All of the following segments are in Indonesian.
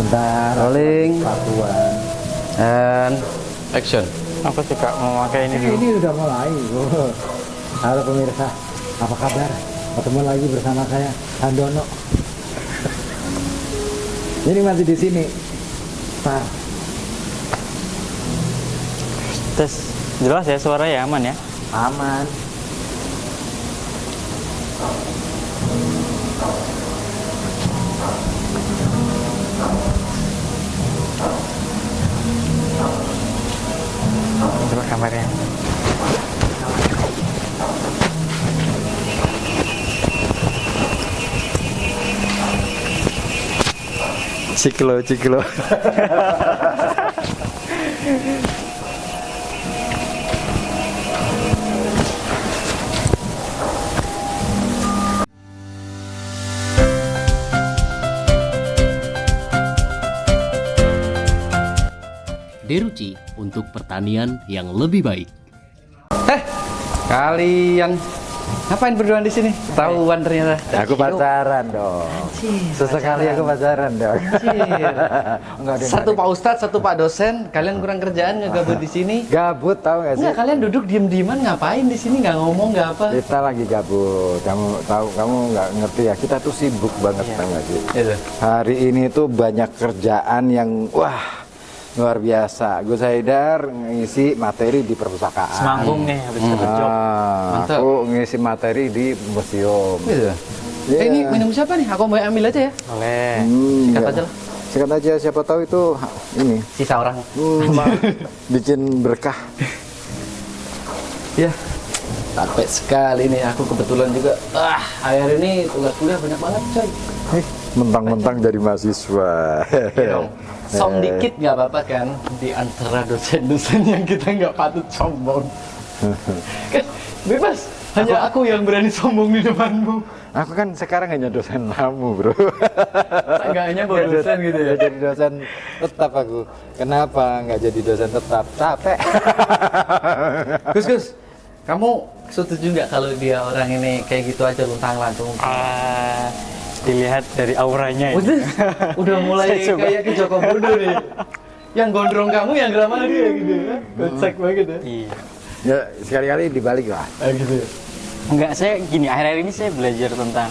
Bentar. Rolling. Satuan. And action. Aku juga mau pakai ini dulu. Ini udah mulai. Halo pemirsa, apa kabar? Ketemu lagi bersama saya, Handono. Ini masih di sini. Pak. Tes jelas ya suaranya aman ya? Aman. Coba kamarnya. Ciklo. Deruci untuk pertanian yang lebih baik. Kalian ngapain berduaan di sini? Ketahuan ternyata. Aku pacaran dong. Sesekali aku pacaran dong. Enggak ada. Satu Pak Ustadz, satu Pak dosen. Kalian kurang kerjaan ngegabut di sini? Gabut tahu nggak sih? Enggak, kalian duduk diem-dieman ngapain di sini? Nggak ngomong, nggak apa? Kita lagi gabut. Kamu tahu, kamu nggak ngerti ya. Kita tuh sibuk banget, tahu nggak sih? Itu. Hari ini tuh banyak kerjaan yang wah luar biasa. Gus Haidar ngisi materi di perpustakaan. Semanggung nih habis dapat job. Mantap. Aku ngisi materi di museum. Gitu. Iya. Ini minum siapa nih? Aku mau ambil aja ya. Oleh. Sikat Iya. aja lah. Sikat aja, siapa tahu itu ini Sisa orang. bikin berkah. Ya. Capek sekali nih. Aku kebetulan juga. Akhir ini tugas kuliah banyak banget, coy. Mentang-mentang dari mahasiswa. Iya dong. Som dikit nggak apa-apa kan di antara dosen-dosen yang kita nggak patut sombong. Kan bebas. Hanya aku yang berani sombong di depanmu. Aku kan sekarang hanya dosen tamu, bro. Nggak hanya bawa dosen gitu ya. Nggak jadi dosen tetap aku. Kenapa nggak jadi dosen tetap? Capek. Gus, kamu setuju nggak kalau dia orang ini kayak gitu aja luntang-lantung? Dilihat dari auranya ya. Udah mulai Saya coba. kayak ke Joko Bodo nih. Yang gondrong kamu, yang ramah dia gitu ya. Kocak banget ya. Iya. Ya sekali-kali dibalik lah. Gitu ya. Enggak, saya gini, akhir-akhir ini saya belajar tentang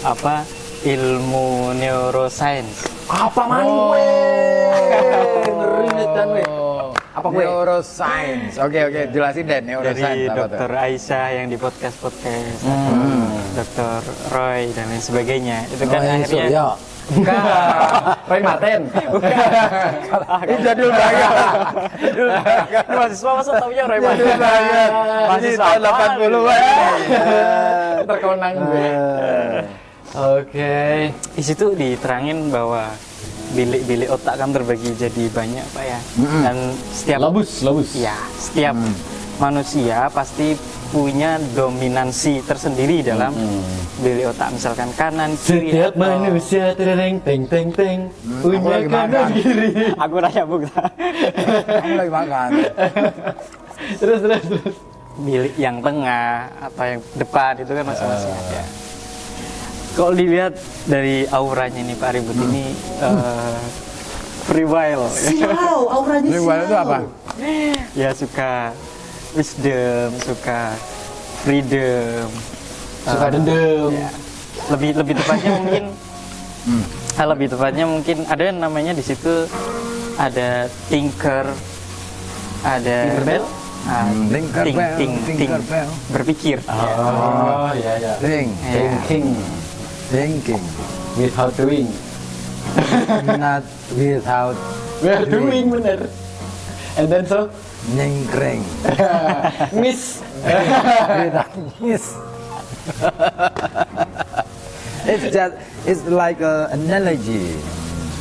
apa ilmu neuroscience. Apa man we? Ngeri dan we. Apa we? Neuroscience. Oke, jelasin deh Dari neuroscience apa tuh? dokter Aisyah yang di podcast-podcast, dokter Roy dan lain sebagainya. Itu kan akhirnya Ya. Bukan. Roy Marten. Ini jadul banget. Ini mahasiswa masa taunya Roy Jadul Martin. banget. Ini Mahasiswa tahun apaan? 80-an. Terkenang gue. Oke. Di situ diterangin bahwa bilik-bilik otak kan terbagi jadi banyak, Pak ya. Dan setiap Labus. ya, setiap manusia pasti punya dominansi tersendiri dalam bilik otak, misalkan kanan kiri. Setiap manusia tereng teng Aku punya lagi kanan makan. kiri. Aku nanya Bung. Kamu lagi makan. Terus. Bilik yang tengah atau yang depan itu kan masing-masing ada. Kalau dilihat dari auranya nih Pak Ribut ini free will. Silau, auranya Ini gimana itu apa? Ya suka wisdom, suka freedom, Suka dendam. ya. Lebih tepatnya mungkin lebih tepatnya mungkin ada yang namanya di situ ada thinker, ada Tinkerbell? Tinkerbell. berpikir. Oh, iya. Thinking. Without doing. Not without We are doing bener. And then so nyengkreng. miss. Yes. It's like a analogy.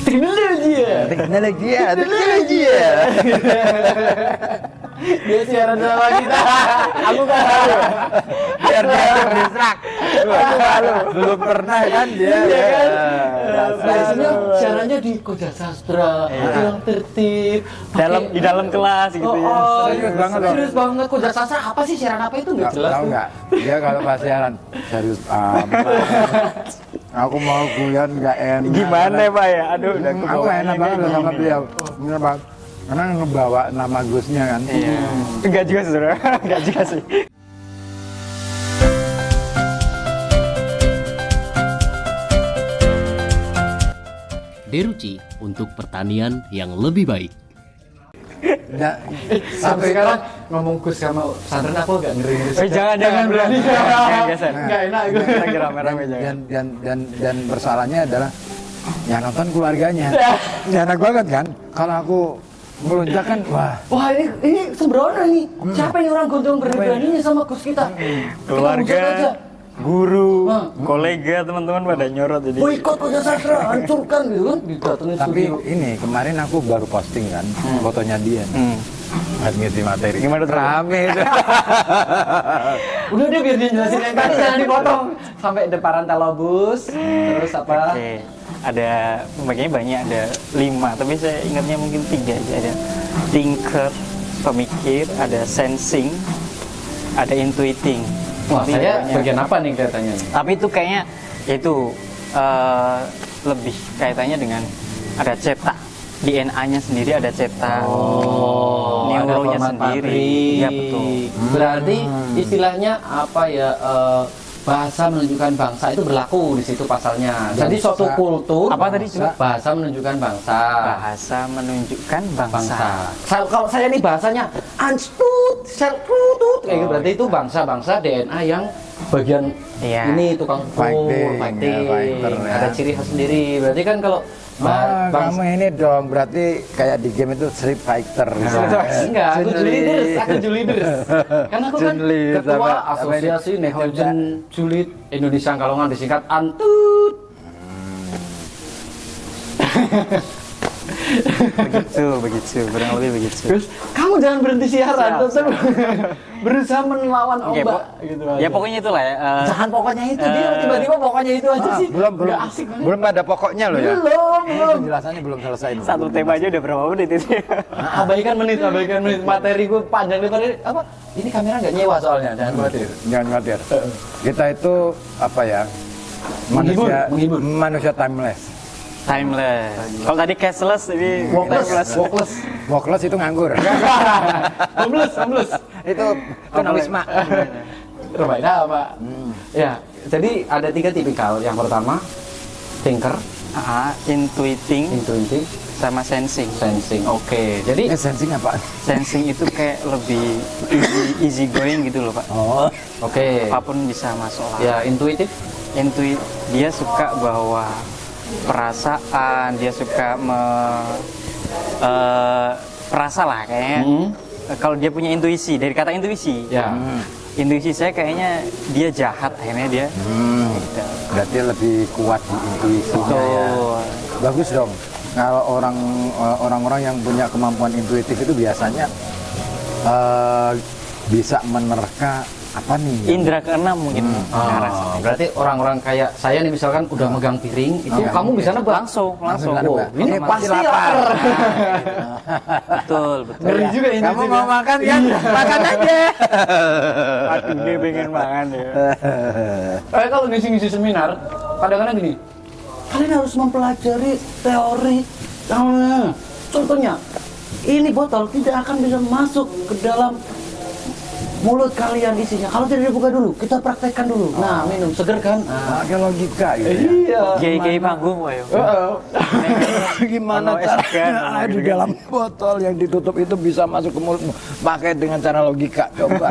Teknologi ya. Teknologi ya. Dia siaran sama kita. Aku kan tahu. Biar dia terdistrak. Aku malu. Belum pernah kan dia. Iya kan? Ya, Biasanya siarannya di Koda Sastra, yang tertib. Di dalam kelas gitu ya. Serius banget loh. Serius banget. Koda Sastra apa sih, siaran apa itu nggak jelas Tahu tuh. nggak? Dia kalau pas siaran serius amat. Aku mau guyon nggak enak. Gimana Pak ya? Aduh, udah Aku kebawa enak banget loh sama beliau. Kenapa? Karena ngebawa nama Gusnya kan. Iya. Enggak juga sih, Saudara. Enggak juga sih. Deruci untuk pertanian yang lebih baik. Nggak, Sampai sekarang ngomong Gus sama Sandren aku agak ngeri-ngeri. Jangan berani. Jangan geser. Nggak enak gue. Lagi rame-rame jangan. dan persoalannya adalah yang nonton keluarganya. Ya enak banget kan? Kalau aku melunjak kan, wah. Wah ini sembrono nih. Siapa ini orang gondrong berani-beraninya sama Gus kita? Kita hujat aja. Keluarga, guru, kolega, teman-teman pada nyorot jadi. Boikot Raja Sastra, hancurkan gitu kan? Didatengin Tapi studio. ini kemarin aku baru posting kan fotonya dia. Buat ngisi materi. Gimana tuh? Rame itu. Udah deh biar dia jelasin yang tadi jangan dipotong. Sampai deparan Talobus, terus apa? Oke. Ada pembagiannya banyak, ada 5, tapi saya ingatnya mungkin 3 aja. Ada thinker, pemikir, ada sensing, ada intuiting. Wah, Tapi saya banyak. bagian apa nih kelihatannya nih? Tapi itu kayaknya itu lebih kaitannya dengan ada cetak. DNA-nya sendiri ada cetak. Neuronya ada format sendiri. pabrik. Iya betul. Berarti istilahnya apa ya? Bahasa menunjukkan bangsa itu berlaku di situ pasalnya. Jadi suatu kultur. Apa tadi coba? Bahasa menunjukkan bangsa. Bahasa menunjukkan bangsa. Bangsa. Kalau saya nih bahasanya anstut, seltut, kayak gitu. Berarti itu bangsa-bangsa DNA yang bagian Iya. ini tukang Fighting, fighting. ya, fighter, ya. Ada ciri khas sendiri. Berarti kan kalau Kamu ini dong, berarti kayak di game itu Street Fighter. Enggak, aku juliders. Karena aku kan Junlead, ketua apa- asosiasi apa ini? Nehojen Julid Indonesia Kalongan disingkat Antut. begitu, kurang lebih begitu. Terus kamu jangan berhenti siaran, Siap, tetap berusaha melawan Oke, ombak gitu aja. ya pokoknya itulah ya. Jangan pokoknya itu dia tiba-tiba pokoknya itu aja sih. belum Nggak asik banget. belum ada pokoknya loh ya. Belum. Penjelasannya belum selesai. Satu tema aja udah berapa menit itu? Abaikan menit. Materi gue panjang lebar apa? Ini kamera nggak nyewa soalnya, jangan khawatir. Jangan khawatir. Kita itu apa ya? Manusia Menghibur. manusia timeless. Timeless. Kalau tadi cashless, ini timeless. Walkless. Walkless itu nganggur. Homeless. Itu tunawisma. Terbaik apa? Ya, jadi ada 3 tipikal. Yang pertama, thinker, Intuiting intuitive, sama sensing. sensing. Oke, jadi Sensing apa? Sensing itu kayak lebih easy going gitu loh Pak. Oh, oke. Apapun bisa masuk lah. Ya, intuitif. Dia suka bawa perasaan, dia suka perasa lah kayaknya. Kalau dia punya intuisi, dari kata intuisi. Ya. Intuisi saya kayaknya dia jahat, akhirnya dia. Gitu. berarti lebih kuat di intuisinya ya. Betul. Bagus dong. Kalau orang-orang yang punya kemampuan intuitif itu biasanya bisa menerka apa nih? Indra keenam mungkin. Berarti orang-orang kayak saya nih misalkan udah megang piring, itu kamu bisa nebak. Langsung. Langsung. Ini pasti lapar. Betul. Ngeri juga ini. Kamu mau makan kan? Makan aja. Aduh, dia pengen makan ya. Kayak kalau ngisi-ngisi seminar, kadang-kadang gini, kalian harus mempelajari teori. Contohnya, ini botol tidak akan bisa masuk ke dalam mulut kalian isinya. Kalau tidak dibuka dulu, kita praktekkan dulu. Nah, minum seger kan? Pakai logika gitu. Iya. Gay panggung, ayo. Gimana Ono caranya SK, di dalam botol yang ditutup itu bisa masuk ke mulutmu? Pakai dengan cara logika. Coba.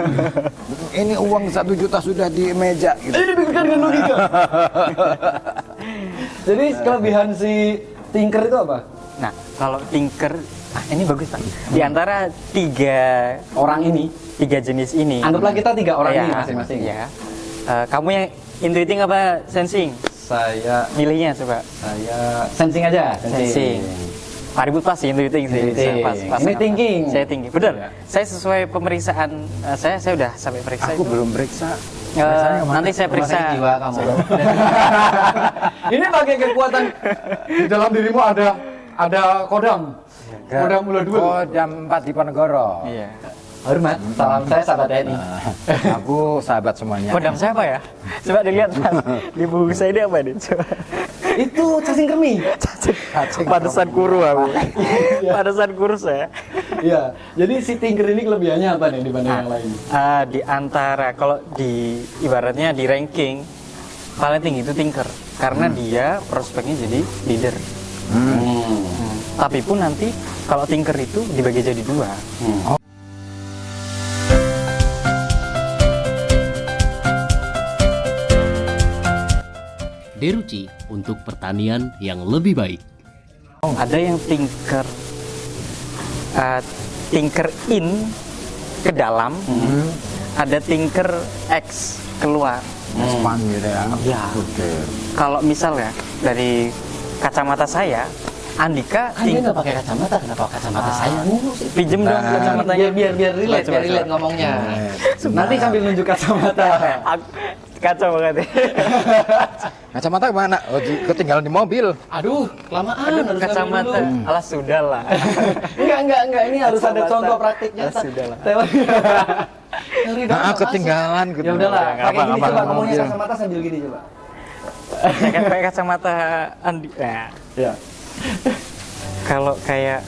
Ini uang 1 juta sudah di meja. Gitu. Ini dipikirkan dengan logika. Jadi kelebihan si Tinker itu apa? Nah, kalau Tinker, ini bagus Pak. Di antara 3 Orang ini. 3 jenis ini. Anggaplah kita 3 orang Iya, ini masing-masing. Iya. Kamu yang intuiting apa sensing? Saya Milihnya coba. sensing aja. Sensing. Pak Ribut pasti intuiting sih. Intuiting. Pas Ini thinking. Saya thinking. Benar. Iya. Saya sesuai pemeriksaan saya udah sampai periksa Aku itu. belum periksa. Nanti saya periksa. Rumah sakit jiwa kamu. Ini pakai kekuatan di dalam dirimu ada kodam. Kodam mula 2. Kodam 4 Diponegoro. Iya. Hormat. Salam saya sahabat TNI. Aku sahabat semuanya. Kodam siapa ya? Coba dilihat Mas. Di buku saya ini apa nih? Coba. Itu cacing kremi. Pantesan kuru aku. Pantesan kurus saya. Iya. Jadi si Tinker ini kelebihannya apa nih dibanding yang lain? Di antara kalau di ibaratnya di ranking paling tinggi itu Tinker karena dia prospeknya jadi leader. Tapi pun nanti kalau Tinker itu dibagi jadi dua. Deruci untuk pertanian yang lebih baik. Ada yang Tinker in ke dalam, ada Tinker X keluar. Expand gitu ya. Ya. Oke. Kalau misal ya dari kacamata saya, Andika Kan dia nggak pakai kacamata, kenapa kacamata saya mulu sih? pinjem dong kacamatanya. Biar relate, Coba, biar relate coba. ngomongnya. Nanti sambil nunjuk kacamata. Kacau banget ya. Kacamata kemana? Oh, ketinggalan di mobil. Aduh, kelamaan harus Kacamata, ngambil dulu. alah sudah lah. Enggak, ini harus ada Kacamata. contoh praktiknya. Ah, sudah lah. Teori doang, Nah, makasih. ketinggalan. Ya udahlah, Nggak pakai gini apa-apa, coba nggak ngomongnya mobil. kacamata sambil gini coba. Pakai kacamata Andi. Nah, Ya. kalau kayak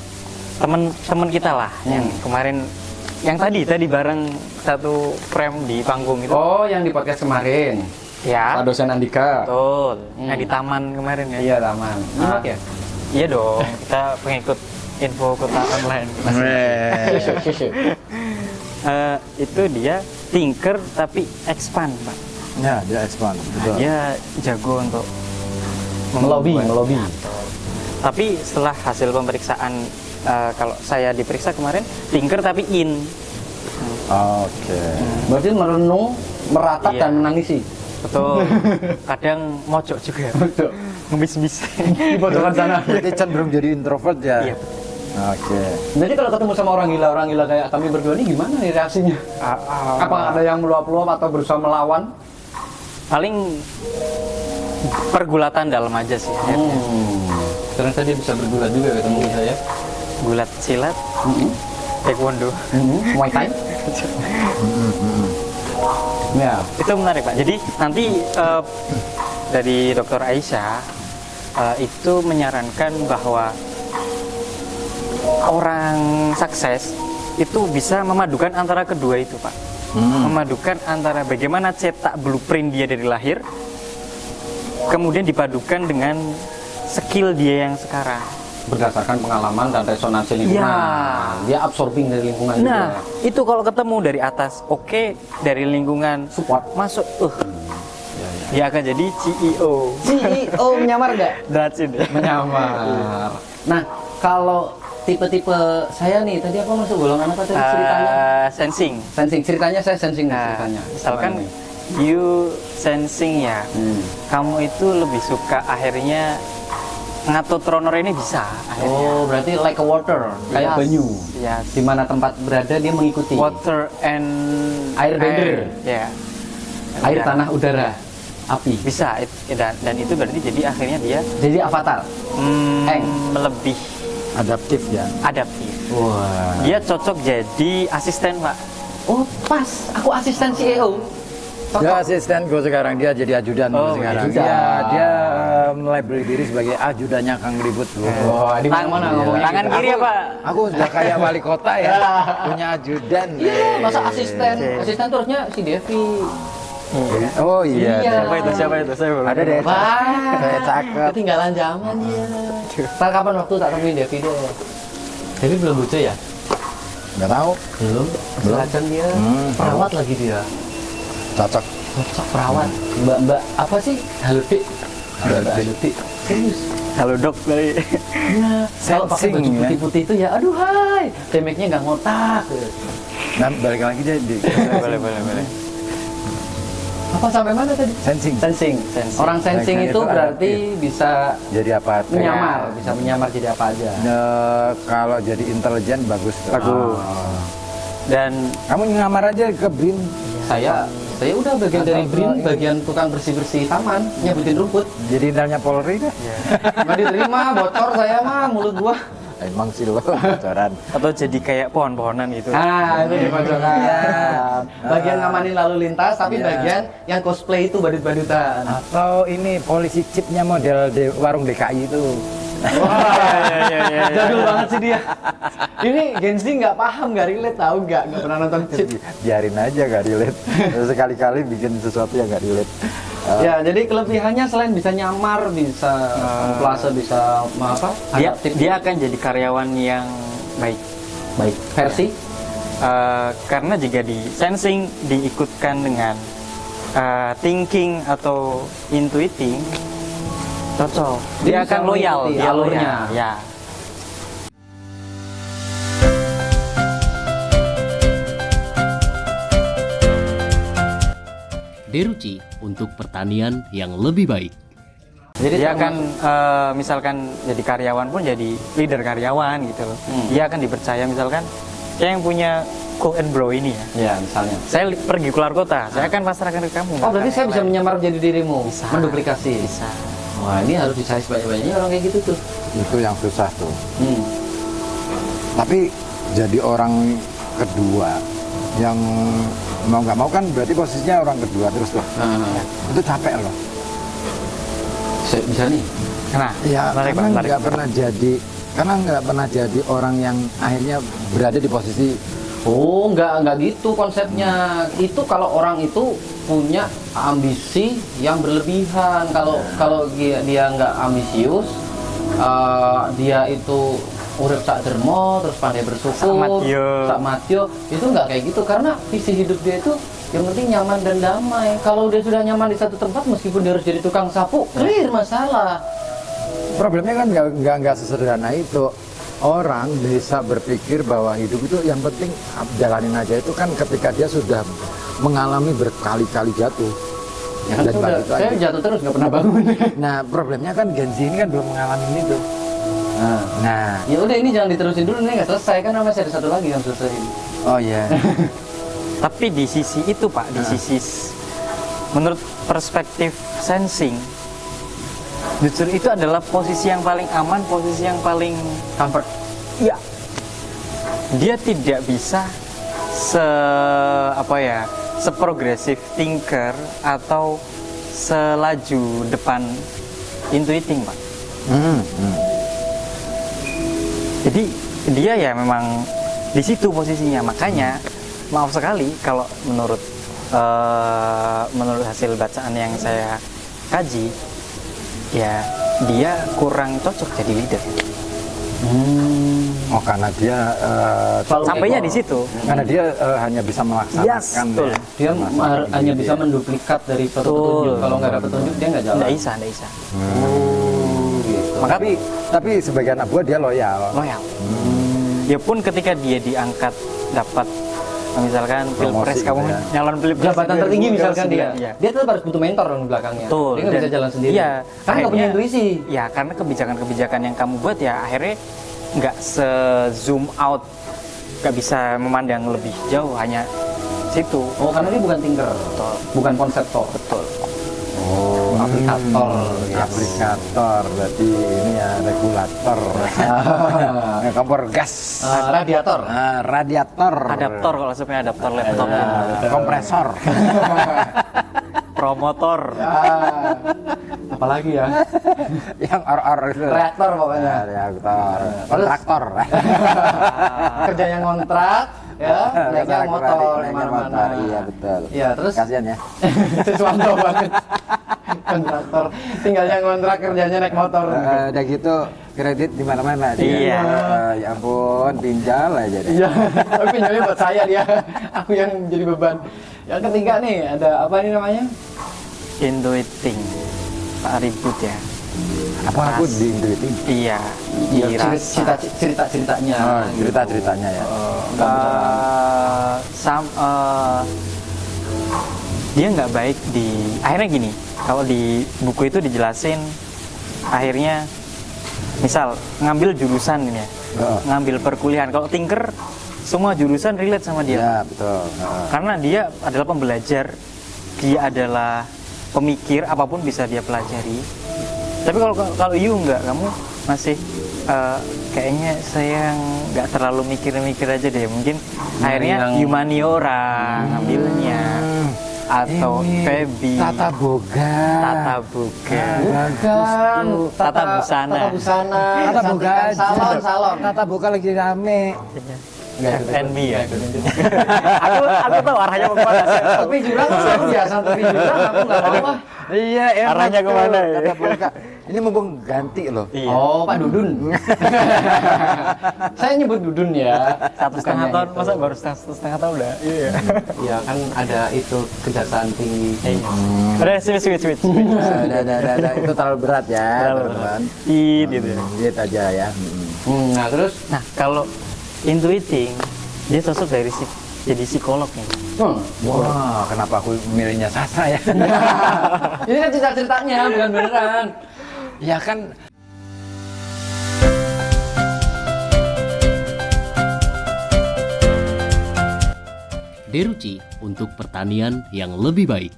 temen kita lah yang kemarin yang tadi bareng satu frame di panggung itu. Oh, yang di podcast kemarin. Ya. Pak dosen Andika. Betul. Yang di taman kemarin ya. Iya, Taman. Ah. Nyimak ya? Iya dong, kita pengikut info kota online. Itu dia Tinker tapi expand, Pak. Ya, dia expand. Betul. Dia jago untuk Melobi. Tapi setelah hasil pemeriksaan, kalau saya diperiksa kemarin Tinker tapi in. Oke. Berarti merenung, meratap Iya. dan menangisi. Betul. Kadang mojok juga. Betul. Ngebis-bis. Di pojokan sana. Berarti cenderung jadi introvert ya? Iya. Oke. Jadi kalau ketemu sama orang gila kayak kami berdua ini gimana nih reaksinya? Apa ada yang meluap-luap atau berusaha melawan? Paling pergulatan dalam aja sih. Ternyata dia bisa bergulat juga ketemu saya. Gulat silat, taekwondo. Muay Thai. Ya. Itu menarik Pak. Jadi nanti dari Dr. Aisyah itu menyarankan bahwa orang sukses itu bisa memadukan antara kedua itu Pak. Memadukan antara bagaimana cetak blueprint dia dari lahir, kemudian dipadukan dengan skill dia yang sekarang. Berdasarkan pengalaman dan resonansi lingkungan. Iya. Dia absorbing dari lingkungan Nah, juga. itu kalau ketemu dari atas, oke, dari lingkungan Support. masuk, dia akan jadi CEO. CEO menyamar nggak? That's it. Menyamar. Nah, kalau tipe-tipe saya nih, tadi apa masuk golongan apa tadi ceritanya? Sensing. Sensing, ceritanya saya sensing nih Nah, ceritanya. misalkan Gimana nih? you sensing ya, kamu itu lebih suka akhirnya ngatur tronor ini bisa akhirnya. Oh, berarti like a water, kayak Yes, banyu. yes. Di mana tempat berada dia mengikuti. Water and Airbender. Ya. Air, Dan tanah, udara, api. bisa dan itu berarti jadi akhirnya dia Jadi avatar. Eng. lebih Adaptif ya. adaptif. Wah. Dia cocok jadi asisten, Pak. Oh, pas. Aku asisten CEO. Dia asisten gue sekarang, dia jadi ajudan Oh, sekarang. ajudan. Dia melabeli diri sebagai ajudannya Kang Ribut. Wah, di mana ngomongnya? Tangan gitu? kiri ya, Pak. Aku sudah kayak wali kota ya, punya ajudan. Iya, masa asisten? Asisten tuh harusnya si Devi. Oh iya. Iya. Siapa itu? Saya belum. Ada deh. Wah, Saya cakep. ketinggalan zaman dia. Ntar kapan waktu tak temuin Devi deh. Devi belum lucu ya? Nggak tahu. Belum. Silakan dia. Perawat lagi dia. Cocok. Cocok perawat. Mbak apa sih? Halo Dik. Mbak Halo Dik. Serius. Halo dok dari Iya. Kalau pakai Sensing, baju ya. putih-putih itu ya, aduh hai. Temeknya nggak ngotak. Nah, balik lagi dia di boleh. Apa sampai mana tadi? sensing. Sensing. Orang sensing Sensing itu itu berarti bisa Jadi apa? menyamar, bisa menyamar jadi apa aja. Kalau jadi intelijen bagus. tuh. Bagus. Oh. dan Kamu ngamar aja ke BRIN. Saya udah bagian dari BRIN, bagian tukang bersih-bersih taman, nyebutin rumput. Jadi intelnya Polri deh. Nggak diterima, bocor saya mah mulut gua. emang sih lo bocoran. Atau jadi kayak pohon-pohonan gitu. Ah, itu di pojokan. Bagian ngamanin lalu lintas, tapi Iya. bagian yang cosplay itu badut-badutan. Atau ini polisi chipnya model di warung DKI itu. Jadul banget sih dia. Ini Gen Z nggak paham, nggak relate, tahu nggak pernah nonton chip. Biarin aja gak relate. Sekali-kali bikin sesuatu yang gak relate. Ya, jadi kelebihannya selain bisa nyamar, bisa kamuflase, bisa apa? adaptif. Dia akan jadi karyawan yang baik. baik versi. Karena jika di sensing diikutkan dengan thinking atau intuiting, cocok. Dia Dia bisa akan loyal, mengikuti dia alurnya. loyal. Ya. Deruci untuk pertanian yang lebih baik. Jadi dia akan misalkan jadi karyawan pun jadi leader karyawan gitu loh. Dia akan dipercaya misalkan saya yang punya Cook and Bro ini ya. Ya, misalnya. Saya pergi keluar kota, saya akan pasrahkan ke kamu. Oh, berarti saya bisa menyamar jadi dirimu, Bisa. menduplikasi. Bisa. Wah, ini harus dicari sebanyak-banyaknya orang kayak gitu tuh. Itu yang susah tuh. Hmm. Tapi jadi orang kedua yang mau nggak mau kan berarti posisinya orang kedua terus tuh. Itu capek loh. Bisa nih. Nah, Ya menarik, karena Pak, menarik. nggak pernah jadi orang yang akhirnya berada di posisi Oh, nggak gitu konsepnya. Itu kalau orang itu punya ambisi yang berlebihan. Kalau dia nggak ambisius, dia itu urip sak dermo, terus pandai bersyukur, sak matyo, itu nggak kayak gitu. Karena visi hidup dia itu yang penting nyaman dan damai. Kalau dia sudah nyaman di satu tempat, meskipun dia harus jadi tukang sapu, clear masalah. problemnya kan nggak sesederhana itu. Orang bisa berpikir bahwa hidup itu yang penting jalanin aja, itu kan ketika dia sudah mengalami berkali-kali jatuh. Ya kan Dan sudah, balik lagi. saya jatuh terus nggak pernah bangun. Nah problemnya kan Gen Z ini kan belum mengalami itu. Nah, Ya udah, ini jangan diterusin dulu, ini nggak selesai kan, masih ada satu lagi yang selesai. oh iya. Tapi di sisi itu Pak, di sisi menurut perspektif sensing, justru itu adalah posisi yang paling aman, posisi yang paling Comfort. ya. Dia tidak bisa seprogresif thinker atau selaju depan intuiting Pak. Jadi dia ya memang di situ posisinya, makanya maaf sekali kalau menurut hasil bacaan yang saya kaji, ya dia kurang cocok jadi leader. Oh karena dia Sampainya di situ. karena dia hanya bisa melaksanakan. Yes, betul. ya, Dia melaksanakan hanya diri bisa dia. menduplikat dari suatu Betul. petunjuk. Kalau nggak ada petunjuk dia nggak jalan. Nggak bisa. Gitu. Maka Tapi sebagai anak buah dia loyal. loyal. Ya pun ketika dia diangkat dapat misalkan pilpres, Promosi kamu gitu ya. nyalon pilpres Jabatan tertinggi misalkan dia, Iya. dia tetap harus butuh mentor dong di belakangnya. Betul. Dia nggak bisa Dan- jalan sendiri. Iya. Karena nggak punya Akhirnya- intuisi. Ya karena kebijakan-kebijakan yang kamu buat ya akhirnya nggak se-zoom out, nggak bisa memandang lebih jauh, hanya situ. Oh, karena dia bukan thinker, Betul. bukan konseptor. Betul. Oh, aplikator. Aplikator berarti ini ya regulator. Kompor gas. Radiator. Radiator. Adaptor, kalau sebenarnya adaptor laptop. Kompresor. Promotor. Apalagi ya? Yang or itu. Reaktor pokoknya. Reaktor. Kontraktor. Kerjanya ngontrak, ya, naiknya motor Naiknya kemana-mana. motor, iya betul. Iya, terus Kasihan ya. sesuatu banget. Kontraktor, tinggalnya ngontrak, kerjanya naik motor. Udah gitu kredit di mana-mana. dia. Iya. Ya ampun, pinjal aja deh. Iya, tapi pinjamnya buat saya dia. Aku yang jadi beban. Yang ketiga nih, ada apa ini namanya? Intuiting. Pak Ribut ya. Apa aku di intuiting? Iya. Dirasa. Cerita-ceritanya. Oh, cerita-ceritanya ya. Dia nggak baik di akhirnya gini, kalau di buku itu dijelasin akhirnya misal ngambil jurusan ini ya, ngambil perkuliahan, kalau tinker semua jurusan relate sama dia. Ya betul. Karena dia adalah pembelajar, dia adalah pemikir, apapun bisa dia pelajari. Tapi kalau you enggak, kamu masih kayaknya saya nggak terlalu mikir-mikir aja deh. Mungkin akhirnya humaniora ngambilnya atau Ini Febi, Tata Boga. Tata Boga, Bukan. Tata Busana. Tata Busana. Tata Boga aja. Salon. Tata Boga lagi rame. FNB ya. aku tahu arahnya mau kemana. Tapi jurang aku biasa tapi jurang aku nggak tahu lah. Iya, enak Arahnya tuh, kemana ya? Tata Boga. Ini mumpung ganti loh. Iya. Oh, Pak Dudun. Saya nyebut Dudun ya. 1,5 tahun, masa baru setengah tahun udah? Iya. Ya kan ada itu kejaksaan tinggi. Udah switch. Ada. Itu terlalu berat ya, Terlalu teman-teman. Gitu ya. Gitu aja ya. Nah, terus Nah, kalau intuiting, dia cocok dari jadi psikolog nih. Wah, kenapa aku milihnya sastra ya? ini kan cerita-ceritanya bukan beneran. Ya kan Deruci untuk pertanian yang lebih baik.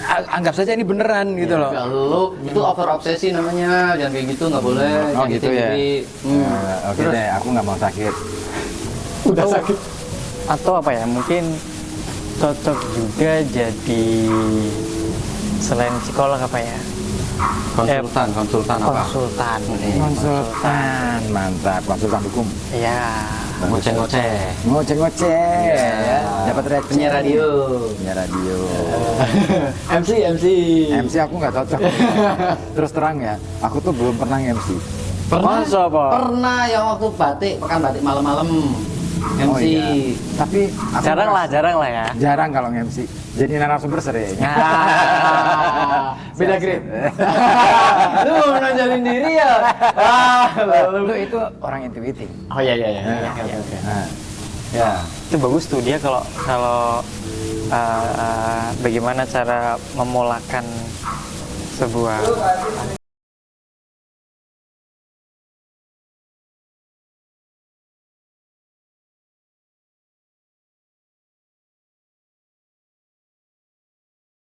anggap saja ini beneran gitu loh. Kalau itu over obsesi namanya, jangan kayak gitu, nggak boleh. Oh gitu ya. Oke Terus? deh, aku nggak mau sakit. Udah sakit. Atau apa ya, mungkin cocok juga jadi selain psikolog apa ya? Konsultan apa? Konsultan. Konsultan, mantap. Konsultan hukum. Iya. Ngoceh-ngoceh. Ngoceh-ngoceh. Ya. Dapat receh. Penyiar radio. Penyiar radio. MC. MC aku nggak cocok. Terus terang ya, aku tuh belum pernah MC. Masa, Pak? Pernah yang waktu pekan batik malam-malam. MC. Oh, iya. Tapi aku Jarang merasa- lah ya. Jarang kalau MC. Jadi narasumber sering. Beda grade. Lu mau menonjolin diri ya? Lu itu orang intuiting. Oh iya. Oke. Nah, ya. Itu bagus tuh dia kalau bagaimana cara memulakan sebuah